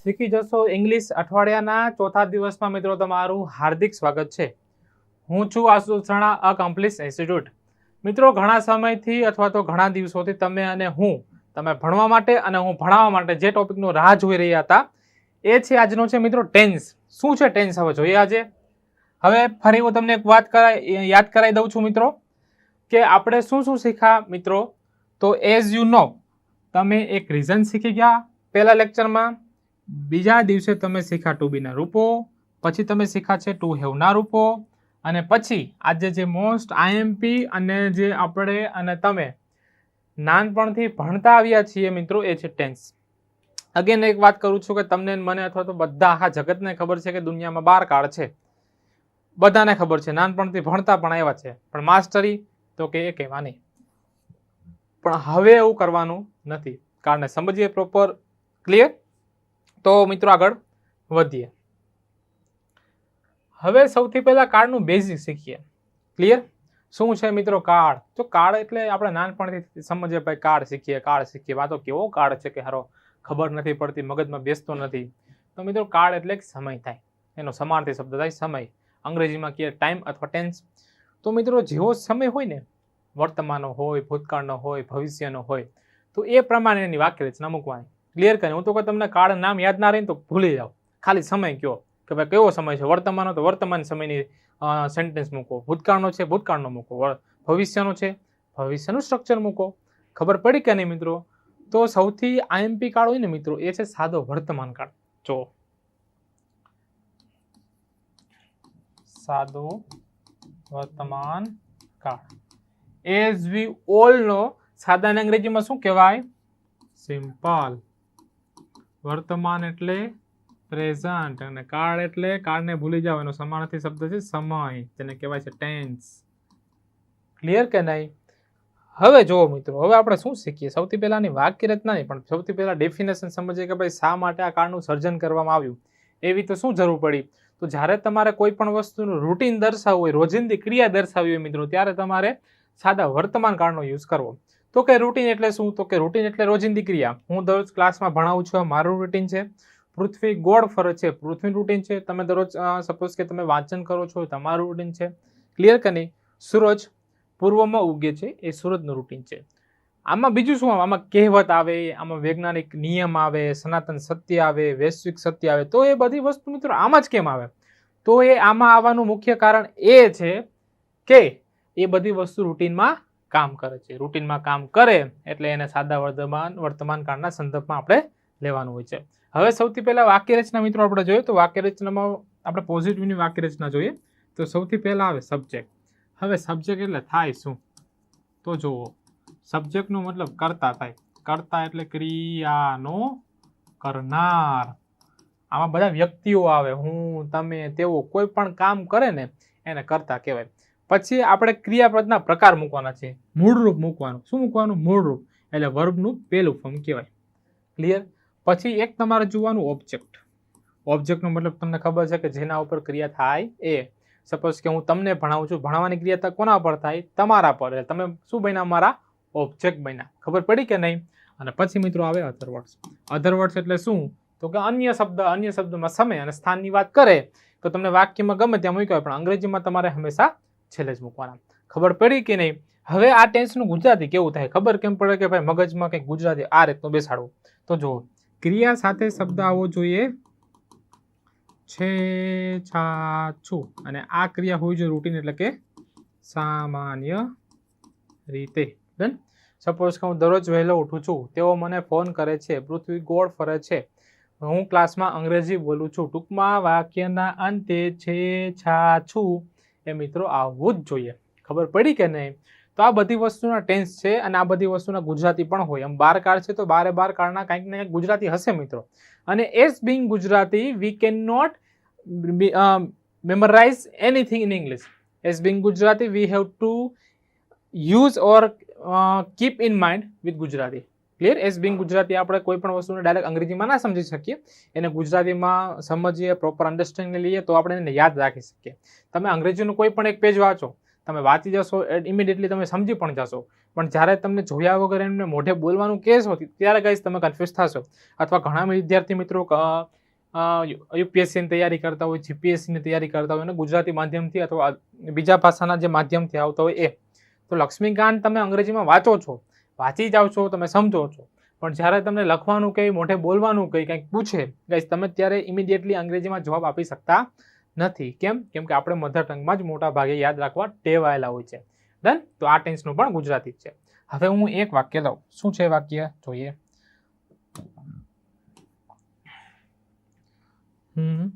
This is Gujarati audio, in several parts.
શીખી જશો ઇંગ્લિશ અઠવાડિયાના ચોથા દિવસમાં મિત્રો તમારું હાર્દિક સ્વાગત છે. હું છું આશુતોષ રાણા, અકમ્પ્લીટ ઇન્સ્ટિટ્યૂટ. મિત્રો, ઘણા સમયથી અથવા તો ઘણા દિવસોથી તમે ભણવા માટે અને હું ભણાવવા માટે જે ટોપિકનો રાહ જોઈ રહ્યા હતા એ છે આજનો છે મિત્રો ટેન્સ. શું છે ટેન્સ હવે જોઈએ આજે. હવે ફરી હું તમને એક વાત યાદ કરાવી દઉં છું મિત્રો કે આપણે શું શું શીખ્યા મિત્રો. તો એઝ યુ નો તમે એક રીઝન શીખી ગયા પહેલા લેક્ચરમાં. બીજા દિવસે તમે શીખ્યા ટુ બી ના રૂપો, પછી તમે શીખ્યા છે ટુ હેવ ના રૂપો, અને પછી આજે જે મોસ્ટ આઈએમપી અને જે આપણે અને તમે નાનપણથી ભણતા આવ્યા છીએ મિત્રો એ છે ટેન્સ. અગેન એક વાત કરું છું કે તમને મને અથવા તો બધા આખા જગતને ખબર છે કે દુનિયામાં 12 કાળ છે. બધાને ખબર છે, નાનપણથી ભણતા પણ આવ્યા છે, પણ માસ્ટરી તો કે એ કહેવા નહીં. પણ હવે એવું કરવાનું નથી. કારણે સમજીએ પ્રોપર. ક્લિયર? તો મિત્રો આગળ વધીએ. હવે સૌથી પહેલા કાળનું બેઝિક શીખીએ. ક્લિયર? શું છે મિત્રો કાળ? તો કાળ એટલે આપણે નાનપણથી સમજીએ ભાઈ કાળ શીખીએ. વાતો કેવો કાળ છે કે હારો ખબર નથી પડતી, મગજમાં બેસતો નથી. તો મિત્રો કાળ એટલે એક સમય થાય, એનો સમાર્થી શબ્દ થાય સમય. અંગ્રેજીમાં કહે ટાઈમ અથવા ટેન્સ. તો મિત્રો જેવો સમય હોય ને, વર્તમાનનો હોય, ભૂતકાળનો હોય, ભવિષ્યનો હોય, તો એ પ્રમાણે એની વાક્ય રચના મૂકવાની. ક્લિયર કરીને હું તો કહું તમને કાળ નામ યાદ ના રહે તો ભૂલી જાઓ, ખાલી સમય કયો કે ભાઈ કેવો સમય છે. વર્તમાનનો તો વર્તમાન સમયની સેન્ટેન્સ મૂકો, ભૂતકાળનો છે ભૂતકાળનો મૂકો, ભવિષ્યનો છે ભવિષ્યનું સ્ટ્રક્ચર મૂકો. ખબર પડી કે નહીં મિત્રો? તો સૌથી આઈએમપી કાળ હોય ને મિત્રો એ છે સાદો વર્તમાન કાળ. જો સાદો વર્તમાન કાળ. એઝ વી ઓલ નો સાદાને અંગ્રેજીમાં શું કહેવાય? સિમ્પલ. વર્તમાન એટલે પ્રેઝન્ટ અને કાળ એટલે કાળને ભૂલી જાવ એનો સમાનાર્થી શબ્દ છે સમય, તેને કહેવાય છે ટેન્સ. ક્લિયર કે નહીં? હવે જુઓ મિત્રો, હવે આપણે શું શીખીએ. સૌથી પહેલાની વાક્ય રચના નહીં પણ સૌથી પહેલા ડેફિનેશન સમજીએ કે ભાઈ શા માટે આ કાળનું સર્જન કરવામાં આવ્યું. એવી તો શું જરૂર પડી? તો જ્યારે તમારે કોઈ પણ વસ્તુનું રૂટીન દર્શાવવું હોય, રોજિંદી ક્રિયા દર્શાવવી હોય મિત્રો, ત્યારે તમારે સાદા વર્તમાન કાળનો યુઝ કરવો. તો કે રૂટીન એટલે શું? તો કે રૂટીન એટલે રોજિંદી ક્રિયા. હું દરરોજ ક્લાસમાં ભણાવું છું, મારું રૂટીન છે. પૃથ્વી ગોળ ફરે છે, પૃથ્વીનું રૂટીન છે. તમે દરરોજ સપોઝ કે તમે વાંચન કરો છો, તમારું રૂટીન છે. ક્લિયર કે નહીં? સૂરજ પૂર્વમાં ઉગે છે, એ સૂરજનું રૂટીન છે. આમાં બીજું શું આવે? આમાં કહેવત આવે, આમાં વૈજ્ઞાનિક નિયમ આવે, સનાતન સત્ય આવે, વૈશ્વિક સત્ય આવે. તો એ બધી વસ્તુ મિત્રો આમાં જ કેમ આવે? તો એ આમાં આવવાનું મુખ્ય કારણ એ છે કે એ બધી વસ્તુ રૂટીનમાં કામ કરે છે. રૂટીનમાં કામ કરે એટલે એને સાદા વર્તમાન કાળના સંદર્ભમાં આપણે લેવાનું હોય છે. હવે સૌથી પહેલા વાક્ય રચના મિત્રો આપણે જોઈએ. તો વાક્ય રચનામાં આપણે પોઝિટિવની વાક્ય રચના જોઈએ. તો સૌથી પહેલા આવે સબ્જેક્ટ. હવે સબ્જેક્ટ એટલે થાય શું? તો જુઓ, સબ્જેક્ટનો મતલબ કર્તા થાય. કર્તા એટલે ક્રિયાનો કરનાર. આમાં બધા વ્યક્તિઓ આવે, હું, તમે, તેઓ. કોઈ પણ કામ કરે ને એને કર્તા કહેવાય. પછી આપણે ક્રિયાપદના પ્રકાર મૂકવાના છે, મૂળરૂપ મૂકવાનું. શું મૂકવાનું? મૂળરૂપ એટલે વર્બનું પહેલું ફોર્મ કહેવાય. ક્લિયર? પછી એક તમારે જોવાનું ઓબ્જેક્ટ. ઓબ્જેક્ટનો મતલબ તમને ખબર છે કે જેના ઉપર ક્રિયા થાય એ. સપોઝ કે હું તમને ભણાવું છું, ભણાવવાની ક્રિયા કોના પર થાય? તમારા પર. એટલે તમે શું બન્યા? મારા ઓબ્જેક્ટ બન્યા. ખબર પડી કે નહીં? અને પછી મિત્રો આવે અધર વર્ડ્સ. અધર વર્ડ્સ એટલે શું? તો કે અન્ય શબ્દ. અન્ય શબ્દમાં સમય અને સ્થાનની વાત કરે તો તમને વાક્યમાં ગમે ત્યાં મૂક્યા, પણ અંગ્રેજીમાં તમારે હંમેશા છેલ્લે જ મૂકવાના. ખબર પડી કે નહીં? હવે આ ટેન્સનું ગુજરાતી કેવું થાય ખબર કેમ પડે કે ભાઈ મગજમાં કંઈક ગુજરાતી આ રીતનું બેસાડવું. તો જુઓ, ક્રિયા સાથે શબ્દ આવવો જોઈએ છે, છા, છું. અને આ ક્રિયા હોવી જોઈએ રૂટીન એટલે કે સામાન્ય રીતે. સપોઝ કે હું દરરોજ વહેલો ઉઠું છું, તેઓ મને ફોન કરે છે, પૃથ્વી ગોળ ફરે છે, હું ક્લાસમાં અંગ્રેજી બોલું છું. ટૂંકમાં વાક્યના અંતે છે, છા, છું એ મિત્રો આવવું જ જોઈએ. ખબર પડી કે નહીં? તો આ બધી વસ્તુના ટેન્સ છે અને આ બધી વસ્તુના ગુજરાતી પણ હોય. આમ 12 કાળ છે તો 12 કાળના કંઈક ને કંઈક ગુજરાતી હશે મિત્રો. અને as being Gujarati we can not memorize anything in English. As being Gujarati, we have to use or keep in mind with Gujarati. Clear? As being Gujarati આપણે કોઈ પણ વસ્તુને ડાયરેક્ટ અંગ્રેજીમાં ના સમજી શકીએ, એને ગુજરાતીમાં સમજીએ, પ્રોપર અન્ડરસ્ટેન્ડિંગ લઈએ તો આપણે એને યાદ રાખી શકીએ. તમે અંગ્રેજીનું કોઈ પણ એક પેજ વાંચો, તમે વાંચી જશો ઇમિડિયેટલી તમે સમજી પણ જશો, પણ જ્યારે તમને જોયા વગર એમને મોઢે બોલવાનું કહેશો ત્યારે ગાઈસ તમે કન્ફ્યુઝ થશો. અથવા ઘણા વિદ્યાર્થી મિત્રો યુપીએસસીની તૈયારી કરતા હોય, જીપીએસસીની તૈયારી કરતા હોય અને ગુજરાતી માધ્યમથી અથવા બીજા ભાષાના જે માધ્યમથી આવતા હોય એ, તો લક્ષ્મીકાંત તમે અંગ્રેજીમાં વાંચો છો, વાંચી જાઓ છો, તમે સમજો છો, પણ જ્યારે તમને લખવાનું કંઈ મોઢે બોલવાનું કંઈક પૂછે ગાઈસ તમે ત્યારે ઇમિડિયેટલી અંગ્રેજીમાં જવાબ આપી શકતા નથી. કેમ કે આપણે મધર ટંગમાં જ મોટા ભાગે યાદ રાખવા ટેવાયેલા હોય છે. ડન. તો આ ટેન્સનું પણ ગુજરાતી જ છે. હવે હું એક વાક્ય લઉં. શું છે વાક્ય જોઈએ. હું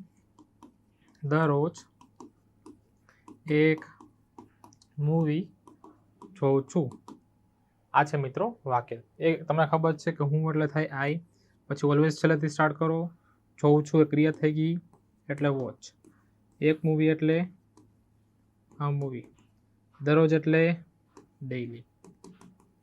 દરરોજ એક મૂવી જોઉં છું. આ છે મિત્રો વાક્ય. એ તમને ખબર છે કે હું એટલે થાય આઈ, પછી ઓલવેઝ છેલ્લેથી સ્ટાર્ટ કરો, જોઉં છું એ ક્રિયા થઈ ગઈ એટલે વોચ, એક મૂવી એટલે આ મૂવી, દરરોજ એટલે ડેઈલી.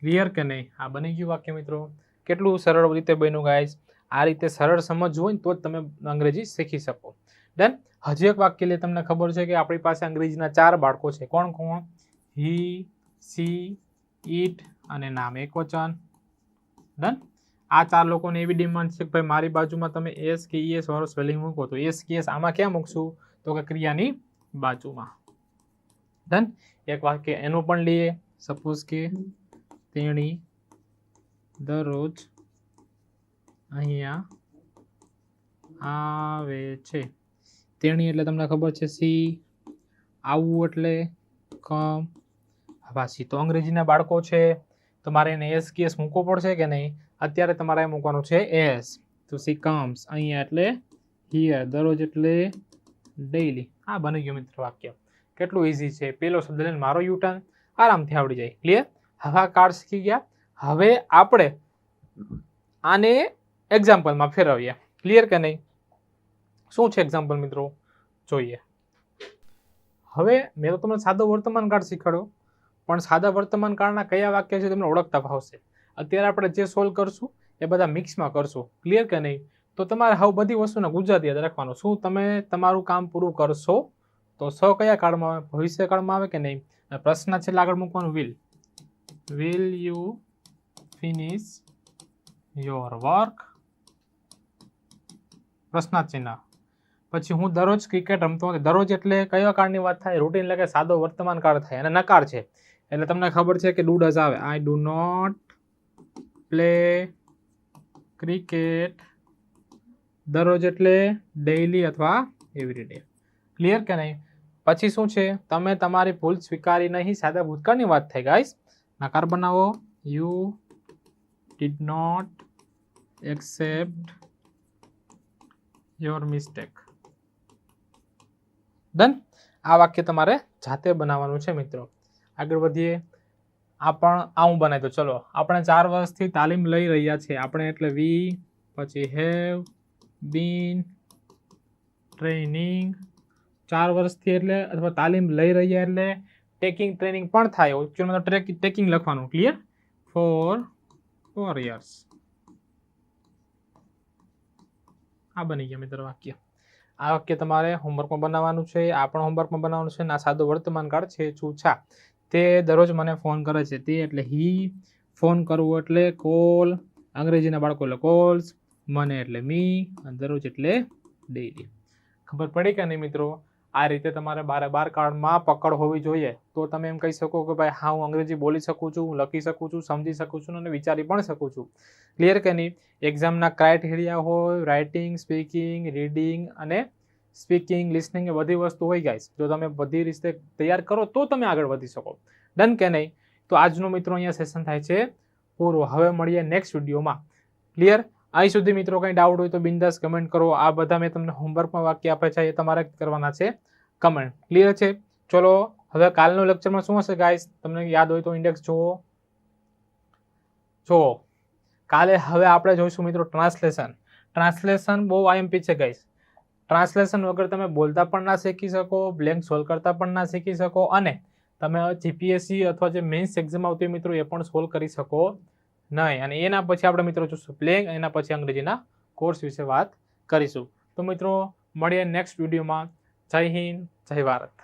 ક્લિયર કે નહીં? આ બની ગયું વાક્ય મિત્રો. કેટલું સરળ રીતે બન્યું ગાઈસ. આ રીતે સરળ સમજવું હોય ને તો જ તમે અંગ્રેજી શીખી શકો. ડન. હજી એક વાક્ય લે. તમને ખબર છે કે આપણી પાસે અંગ્રેજીના 4 બાળકો છે. કોણ કોણ? હી, સી, ઈટ અને નામ એકવચન. ડન. આ 4 લોકોને એવી ડિમાન્ડ છે કે ભાઈ મારી બાજુમાં તમે એસ કે ઈએસ વાળો સ્પેલિંગ મૂકો, તો એસ કે એસ આમાં ક્યાં મૂકશું? તો કે ક્રિયાની બાજુમાં. ડન. એક વાક્ય એનું પણ લઈએ. સપોઝ કે તેણી દરરોજ અહીંયા આવે છે. તેણી એટલે તમને ખબર છે સી, આવવું એટલે કમ. વાસી તો અંગ્રેજીના બાળકો છે તો મારે એને એસ કે એસ મૂકવો પડશે કે નહીં? અત્યારે તમારે મૂકવાનું છે એસ. તો સી કમ્સ, અહીંયા એટલે હિયર, દરરોજ એટલે ડેઈલી. આ બની ગયું મિત્ર વાક્ય. કેટલું ઇઝી છે. પેલો શબ્દ લઈને મારો યુટર્ન આરામથી આવડી જાય. ક્લિયર? હવે આ કાર્ડ શીખી ગયા. હવે આપણે આને એક્ઝામ્પલમાં ફેરવીએ. ક્લિયર કે નહીં? શું છે એક્ઝામ્પલ મિત્રો? જોઈએ. હવે મેં તો તમને સાદો વર્તમાન કાળ શીખવાડ્યો, પણ સાદા વર્તમાન કાળના કયા વાક્ય છે તમને ઓળખતા ફાવશે. અત્યારે આપણે જે સોલ્વ કરશું એ બધા મિક્સમાં કરશું. ક્લિયર કે નહીં? તો તમારે હવે બધી વસ્તુને ગુજરાતી યાદ રાખવાનું. શું તમે તમારું કામ પૂરું કરશો તો સ કયા કાળમાં આવે? ભવિષ્ય કાળમાં આવે કે નહીં? પ્રશ્ન છેલ્લે આગળ મૂકવાનું will you finish your work? પ્રશ્નાર્થ ચિહ્ન. પછી હું દરરોજ ક્રિકેટ રમતો નથી. દરરોજ એટલે કયા કાળની વાત થાય? રૂટીન એટલે કે સાદો વર્તમાન કાળ થાય. અને નકાર છે એટલે તમને ખબર છે કે ડુ ડઝ આવે. I do not play cricket. દરરોજ એટલે ડેઈલી અથવા એવરી ડે. ક્લિયર કે નહીં? પછી શું છે? તમે તમારી ભૂલ સ્વીકારી નહીં. સાદા ભૂતકાળની વાત થઈ ગાઈસ. નકાર બનાવો. You did not accept your mistake. Done. આ વાક્ય તમારે જાતે બનાવવાનું છે મિત્રો. આગળ વધીએ. હું બનાવી દઉં. ચલો, આપણે 4 વર્ષથી તાલીમ લઈ રહ્યા છે. આપણે એટલે વી, પછી હેવ બીન ટ્રેનિંગ. 4 વર્ષથી એટલે અથવા તાલીમ લઈ રહ્યા એટલે ટેકિંગ ટ્રેનિંગ પણ થાય. એકચ્યુઅલમાં ટેકિંગ લખવાનું. ક્લિયર? For 4 years. આ બની ગયા મિત્રો વાક્ય. આ વાક્ય તમારે હોમવર્કમાં બનાવવાનું છે. આ પણ હોમવર્કમાં બનાવવાનું છે. આ સાદો વર્તમાન કાળ છે. છૂછા. તે દરરોજ મને ફોન કરે છે. તે એટલે હી. ફોન કરવું એટલે કોલ. અંગ્રેજીના બાળકો એટલે કોલ્સ. મને એટલે મી. અને દરરોજ એટલે ડેઈલી. ખબર પડી કે નહીં મિત્રો? આ રીતે તમારે 12 કાળમાં પકડ હોવી જોઈએ. તો તમે એમ કહી શકો કે ભાઈ હા હું અંગ્રેજી બોલી શકું છું, હું લખી શકું છું, સમજી શકું છું અને વિચારી પણ શકું છું. ક્લિયર કે નહીં? એક્ઝામના ક્રાઇટેરિયા હોય, રાઇટિંગ, સ્પીકિંગ, રીડિંગ અને સ્પીકિંગ, લિસનિંગ એ બધી વસ્તુ હોય ગાઈસ. જો તમે બધી રીતે તૈયાર કરો તો તમે આગળ વધી શકો. ડન કે નહીં? તો આજનો મિત્રો અહીંયા સેશન થાય છે પૂરું. હવે મળીએ નેક્સ્ટ વિડીયોમાં. ક્લિયર? અહીં સુધી મિત્રો કંઈ ડાઉટ હોય તો બિંદાસ કમેન્ટ કરો. આ બધા મેં તમને હોમવર્કમાં વાક્ય આપ્યા છે એ તમારે કરવાના છે કમેન્ટ. ક્લિયર છે? ચલો હવે કાલનો લેક્ચરમાં શું હશે ગાઈસ? તમને યાદ હોય તો ઇન્ડેક્સ જુઓ. કાલે હવે આપણે જોઈશું મિત્રો ટ્રાન્સલેશન. ટ્રાન્સલેશન બહુ આઈએમપી છે ગાઈસ. ટ્રાન્સલેશન વગર તમે બોલતા પણ ના શીખી શકો, બ્લેન્ક સોલ્વ કરતા પણ ના શીખી શકો અને તમે જીપીએસસી અથવા જે મેઇન્સ એક્ઝામ આવતી હોય મિત્રો એ પણ સોલ્વ કરી શકો નહીં. અને એના પછી આપણે મિત્રો જોઈશું પ્લેંગ. એના પછી અંગ્રેજીના કોર્સ વિશે વાત કરીશું. તો મિત્રો મળીએ નેક્સ્ટ વિડીયોમાં. જય હિન્દ, જય ભારત.